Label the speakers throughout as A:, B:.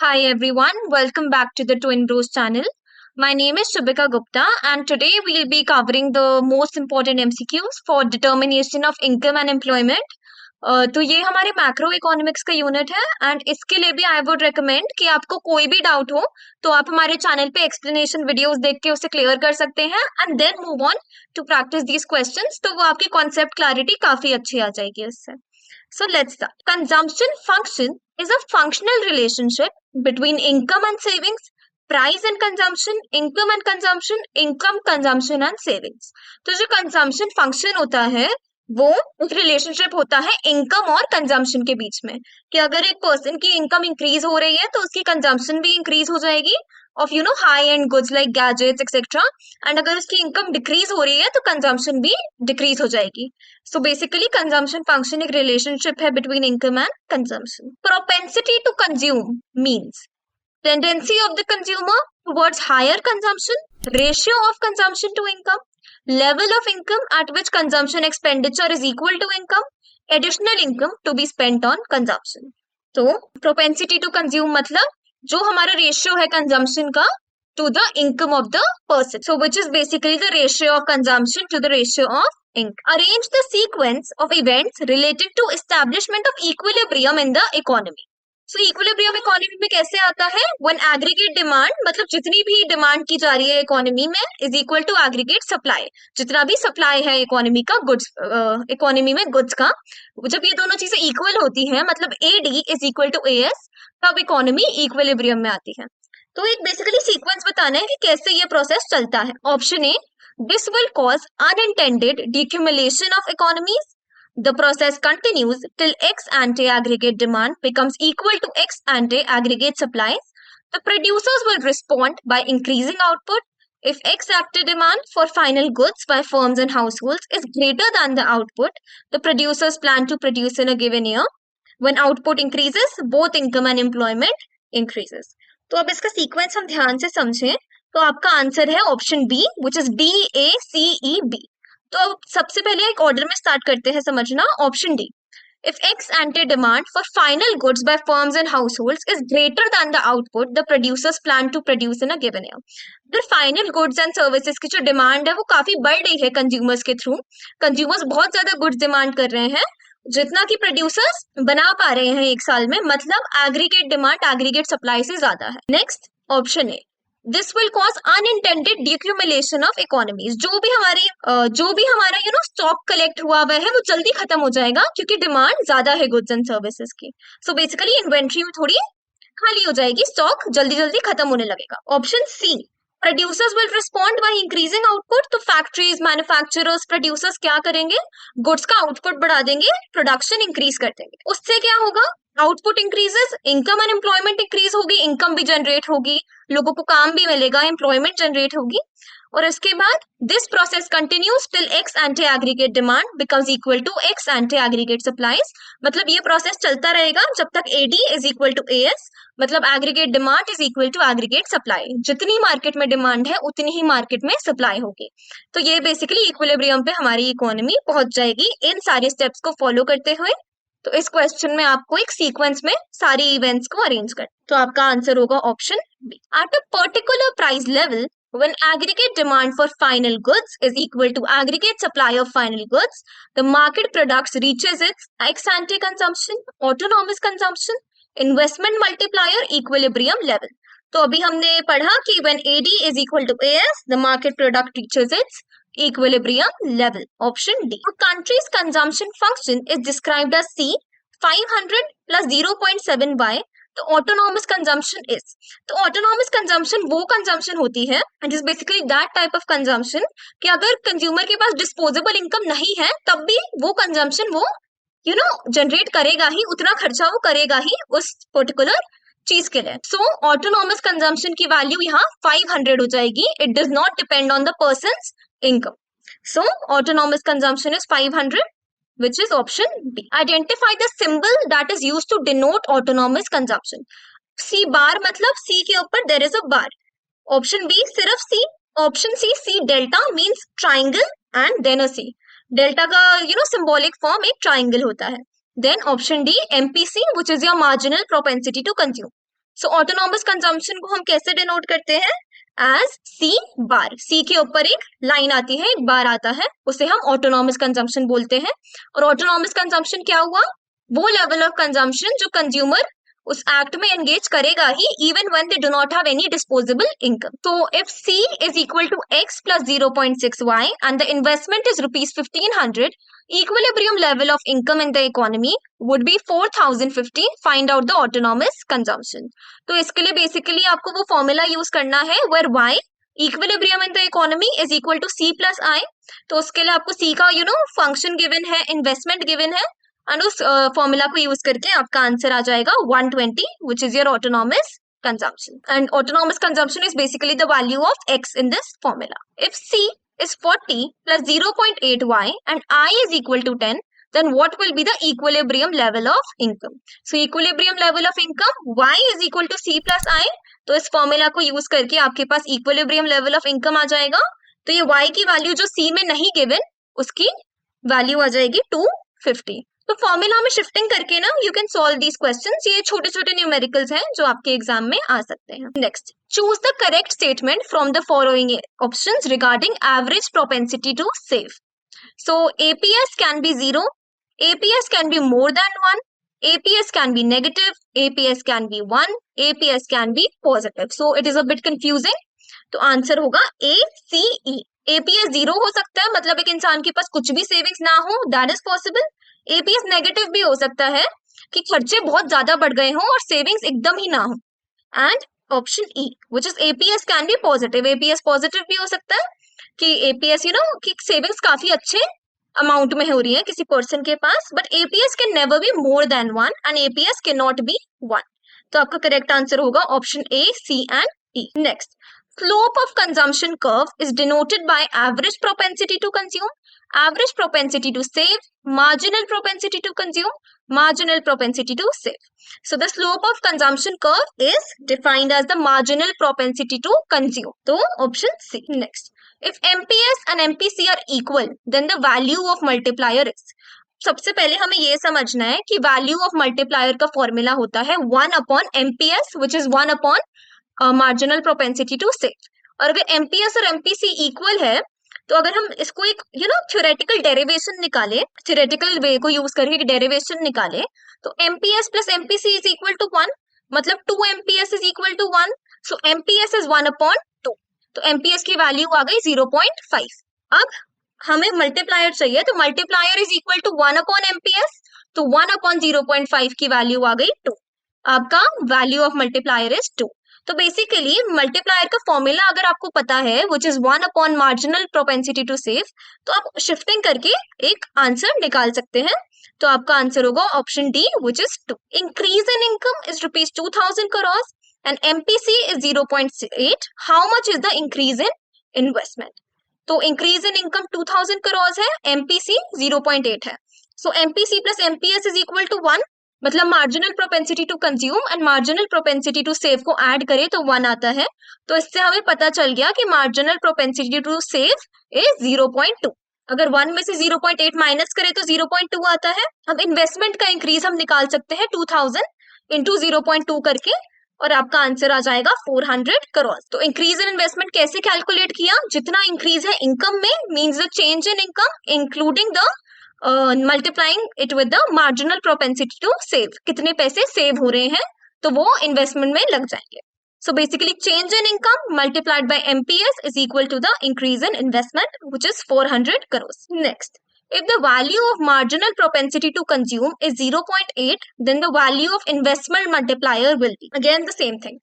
A: Hi everyone, welcome back to the Twin Bros channel. My name is Shubhika Gupta and today we'll be covering the most important MCQs for determination of income and employment. तो ये हमारे macro economics का unit है and इसके लिए भी I would recommend कि आपको कोई भी डाउट हो तो आप हमारे चैनल पे एक्सप्लेनेशन वीडियोस देख के उसे क्लियर कर सकते हैं and then move on to practice these questions तो वो आपकी कॉन्सेप्ट क्लैरिटी काफी अच्छी आ जाएगी उससे. So let's start. Consumption function is a functional relationship between income and savings, price and consumption, income, consumption and savings. तो जो consumption function होता है वो एक रिलेशनशिप होता है इनकम और कंजम्पशन के बीच में कि अगर एक पर्सन की इनकम इंक्रीज हो रही है तो उसकी कंजम्पशन भी इंक्रीज हो जाएगी of high and goods like gadgets etcetera and अगर उसकी इनकम डिक्रीज हो रही है तो कंजम्पशन भी डिक्रीज हो जाएगी. So basically, consumption function एक relationship है between income and consumption. Propensity to consume means tendency of the consumer towards higher consumption, ratio of consumption to income, level of income at which consumption expenditure is equal to income, additional income to be spent on consumption. तो propensity to consume मतलब जो हमारा ratio है consumption का to the income of the person. So which is basically the ratio of consumption to the ratio of income. Arrange the sequence of events related to establishment of equilibrium in the economy. So equilibrium economy में कैसे आता है? When aggregate demand मतलब जितनी भी demand की जा रही है इकोनॉमी में is equal to aggregate supply. जितना भी सप्लाई है इकोनॉमी का गुड्स इकोनॉमी में गुड्स का जब ये दोनों चीजें इक्वल होती हैं मतलब AD is equal to AS तब इकोनॉमी इक्विलिब्रियम में आती है. तो एक बेसिकली सीक्वेंस बताना है कि कैसे ये प्रोसेस चलता है. Option A, this will cause unintended decumulation of economies. The process continues till X ante aggregate demand becomes equal to X ante aggregate supplies. The producers will respond by increasing output. If X ante demand for final goods by firms and households is greater than the output the producers plan to produce in a given year, when output increases, both income and employment increases. तो अब इसका sequence हम ध्यान से समझें तो आपका answer है option B which is DACEB. तो अब सबसे पहले एक ऑर्डर में स्टार्ट करते हैं समझना. Option D, if X ante demand for final goods by firms and households is greater than the output the producers plan to produce in a given year. अगर फाइनल गुड्स एंड सर्विसेज की जो demand है वो काफी बढ़ रही है consumers के थ्रू, कंज्यूमर्स बहुत ज्यादा गुड्स डिमांड कर रहे हैं जितना कि प्रोड्यूसर्स बना पा रहे हैं एक साल में, मतलब एग्रीगेट डिमांड एग्रीगेट सप्लाई से ज्यादा है. नेक्स्ट ऑप्शन है this will cause unintended decumulation of economies. जो भी हमारा स्टॉक कलेक्ट हुआ हुआ है वो जल्दी खत्म हो जाएगा क्योंकि डिमांड ज्यादा है गुड्स एंड सर्विसेज की. सो बेसिकली इन्वेंट्री में थोड़ी खाली हो जाएगी, स्टॉक जल्दी जल्दी खत्म होने लगेगा. Option C, producers will respond by increasing output. तो फैक्ट्रीज, मैन्युफैक्चरर्स, प्रोड्यूसर्स क्या करेंगे? गुड्स का आउटपुट बढ़ा देंगे, प्रोडक्शन इंक्रीज कर देंगे. उससे क्या होगा? Output increases, income and employment increase होगी, इनकम भी जनरेट होगी, लोगों को काम भी मिलेगा, एम्प्लॉयमेंट जनरेट होगी. और इसके बाद this process continues till X ante aggregate demand becomes equal to X ante aggregate supplies. मतलब ये प्रोसेस चलता रहेगा जब तक AD is equal to AS, मतलब aggregate demand is equal to aggregate supply. जितनी मार्केट में डिमांड है उतनी ही मार्केट में सप्लाई होगी. तो ये बेसिकली इक्विलिब्रियम पे हमारी इकोनॉमी पहुंच जाएगी इन सारे स्टेप्स को फॉलो करते हुए. तो इस क्वेश्चन में आपको एक सीक्वेंस में सारी इवेंट्स को अरेंज कर, तो आपका आंसर होगा option B. At a particular price level when aggregate demand for final goods is equal to aggregate supply of final goods, the market products reaches its ex ante consumption, autonomous consumption, investment multiplier, equilibrium level. तो अभी हमने पढ़ा कि when AD is equal to AS the market product reaches its equilibrium level. Option D. A country's consumption function is described as C 500 plus 0.7y. तो autonomous consumption is, तो autonomous consumption वो consumption होती है and is basically that type of consumption कि अगर consumer के पास disposable income नहीं है तब भी वो कंजम्पशन वो जनरेट करेगा ही, उतना खर्चा वो करेगा ही उस पर्टिकुलर चीज के लिए. सो ऑटोनॉमस कंजम्पशन की वैल्यू यहाँ 500 हो जाएगी. It does not depend on the persons income. So autonomous consumption is 500, which is option B. Identify the symbol that is used to denote autonomous consumption. C bar मतलब C के ऊपर there is a bar. Option B सिर्फ C. Option C, C delta means triangle and then a C. Delta का symbolic form एक triangle होता है. Then option D MPC which is your marginal propensity to consume. So autonomous consumption को हम कैसे denote करते हैं? एज सी बार। सी के ऊपर एक लाइन आती है, एक बार आता है, उसे हम ऑटोनॉमस कंजम्पशन बोलते हैं। और ऑटोनॉमस कंजम्पशन क्या हुआ? वो लेवल ऑफ कंजम्पशन जो कंज्यूमर उस एक्ट में एंगेज करेगा ही even when they do not have any disposable income. तो if C is equal to X plus 0.6Y and the investment is rupees 1500, equilibrium level of income in the economy would be 4050. Find out the autonomous consumption. तो इसके लिए basically आपको वो formula use करना है where Y equilibrium in the economy is equal to C plus I। तो उसके लिए आपको C का फंक्शन गिवन है, इन्वेस्टमेंट गिवन है, एंड उस फॉर्मूला को यूज करके आपका आंसर आ जाएगा 120, which is your autonomous consumption. And autonomous consumption is basically the value of X in this formula. If C is 40 plus 0.8Y and I is equal to 10, then what will be the equilibrium level of income? So equilibrium level of income, Y is equal to C plus I. तो इस formula को use करके आपके पास equilibrium level of income आ जाएगा। तो ये Y की value जो C में नहीं गिवन, उसकी वैल्यू आ जाएगी 250। तो फॉर्मूला में शिफ्टिंग करके ना you can solve these questions. ये छोटे छोटे न्यूमेरिकल्स हैं जो आपके एग्जाम में आ सकते हैं। Next, choose the correct statement from the following options regarding average propensity to save. So APS can be 0, APS can be more than 1, APS can be negative, APS can be 1, APS can be positive. So it is a bit confusing. तो answer होगा ACE। APS 0 हो सकता है, मतलब एक इंसान के पास कुछ भी सेविंग्स ना हो, that is possible. APS negative भी हो सकता है कि खर्चे बहुत ज्यादा बढ़ गए हों और सेविंग्स एकदम ही ना हो। And option E which is APS can be positive. APS positive भी हो सकता है कि APS कि सेविंग्स काफी अच्छे अमाउंट में हो रही है किसी पर्सन के पास, but APS can never be more than 1 and APS can not be 1। तो आपका करेक्ट आंसर होगा option A, C and E। Next, slope of consumption curve is denoted by average propensity to consume, average propensity to save, marginal propensity to consume, marginal propensity to save. So the slope of consumption curve is defined as the marginal propensity to consume. So option C. Next, if MPS and MPC are equal, then the value of multiplier is. सबसे पहले हमें ये समझना है कि value of multiplier का formula होता है 1 upon MPS, which is 1 upon marginal propensity to save. और अगर MPS और MPC इक्वल है, तो अगर हम इसको एक थ्योरेटिकल डेरिवेशन निकाले, थ्योरेटिकल वे को यूज करके डेरिवेशन निकाले, तो MPS plus MPC is equal to 1, मतलब 2 MPS is equal to 1। So MPS is 1 upon 2, तो MPS की वैल्यू आ गई 0.5। अब हमें मल्टीप्लायर चाहिए, तो multiplier is equal to 1 upon MPS, तो 1 अपॉन 0.5 की वैल्यू आ गई 2। आपका वैल्यू ऑफ मल्टीप्लायर इज 2। तो बेसिकली मल्टीप्लायर का फॉर्मूला अगर आपको पता है which is 1 upon marginal propensity to save, तो आप शिफ्टिंग करके एक आंसर निकाल सकते हैं। तो आपका आंसर होगा option D which is 2। Increase in income is rupees 2000 crore and MPC is 0.8। How much is the increase in investment? तो इंक्रीज इन इनकम 2000 करोड़ है, MPC 0.8 है। So MPC plus MPS is equal to 1, मतलब marginal propensity to consume and marginal propensity to save को add करें तो 1 आता है। तो इससे हमें पता चल गया कि marginal propensity to save is 0.2। अगर 1 में से 0.8 माइनस करें तो 0.2 आता है। अब इन्वेस्टमेंट का इंक्रीज हम निकाल सकते हैं 2000 इंटू 0.2 करके, और आपका आंसर आ जाएगा 400 करोड़। तो इंक्रीज इन इन्वेस्टमेंट कैसे कैलकुलेट किया? जितना इंक्रीज है इनकम में means the change in income including the multiplying it with the marginal propensity to save. कितने पैसे सेव हो रहे हैं तो वो इन्वेस्टमेंट में लग जाएंगे। So basically change in income multiplied by MPS is equal to the increase in investment which is 400 crore. Next, if the value of marginal propensity to consume is 0.8, then the value of investment multiplier will be again the same thing.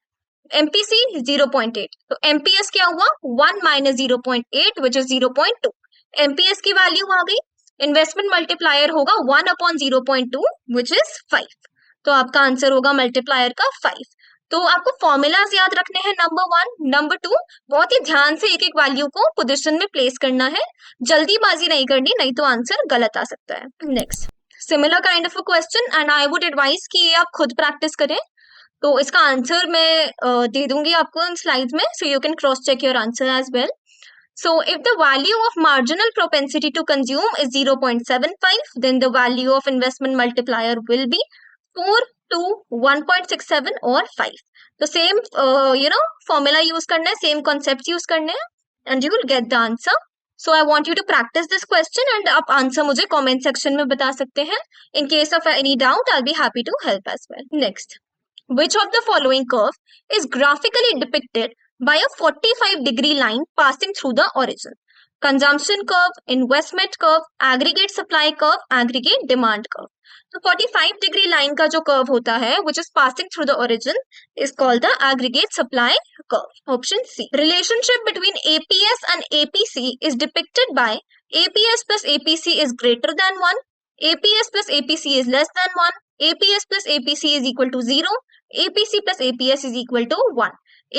A: MPC 0.8, तो MPS क्या हुआ? 1 minus 0.8 which is 0.2। MPS की value आ गई, investment multiplier होगा 1 upon 0.2 which is 5। तो आपका answer होगा multiplier का 5। तो आपको फॉर्मूलाज याद रखने हैं, नंबर 1, नंबर 2, बहुत ही ध्यान से एक एक वैल्यू को पोजीशन में प्लेस करना है, जल्दीबाजी नहीं करनी, नहीं तो आंसर गलत आ सकता है। Next, similar kind of a question and I would advise कि ये आप खुद प्रैक्टिस करें। तो इसका आंसर मैं दे दूंगी आपको इन स्लाइड्स में, so you can cross check your answer as well. So if the value of marginal propensity to consume is 0.75, then the value of investment multiplier will be 4 to 1.67 or 5. तो same formula use करना है, same concept use करने हैं, and you will get the answer. So I want you to practice this question, and आप answer मुझे comment section में बता सकते हैं. In case of any doubt I be happy to help as well. Next, which of the following curve is graphically depicted by a 45-degree line passing through the origin? Consumption curve, investment curve, aggregate supply curve, aggregate demand curve. तो 45-degree line का जो curve होता है, which is passing through the origin, is called the aggregate supply curve. Option C. Relationship between APS and APC is depicted by APS plus APC is greater than 1, APS plus APC is less than 1, APS plus APC is equal to 0, APC plus APS is equal to 1.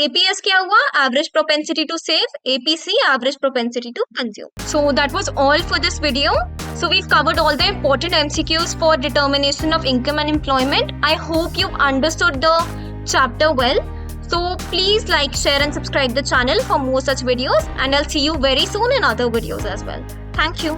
A: APS क्या हुआ? Average propensity to save. APC, average propensity to consume. So that was all for this video. So we've covered all the important MCQs for determination of income and employment. I hope you've understood the chapter well. So please like, share and subscribe the channel for more such videos, and I'll see you very soon in other videos as well. Thank you.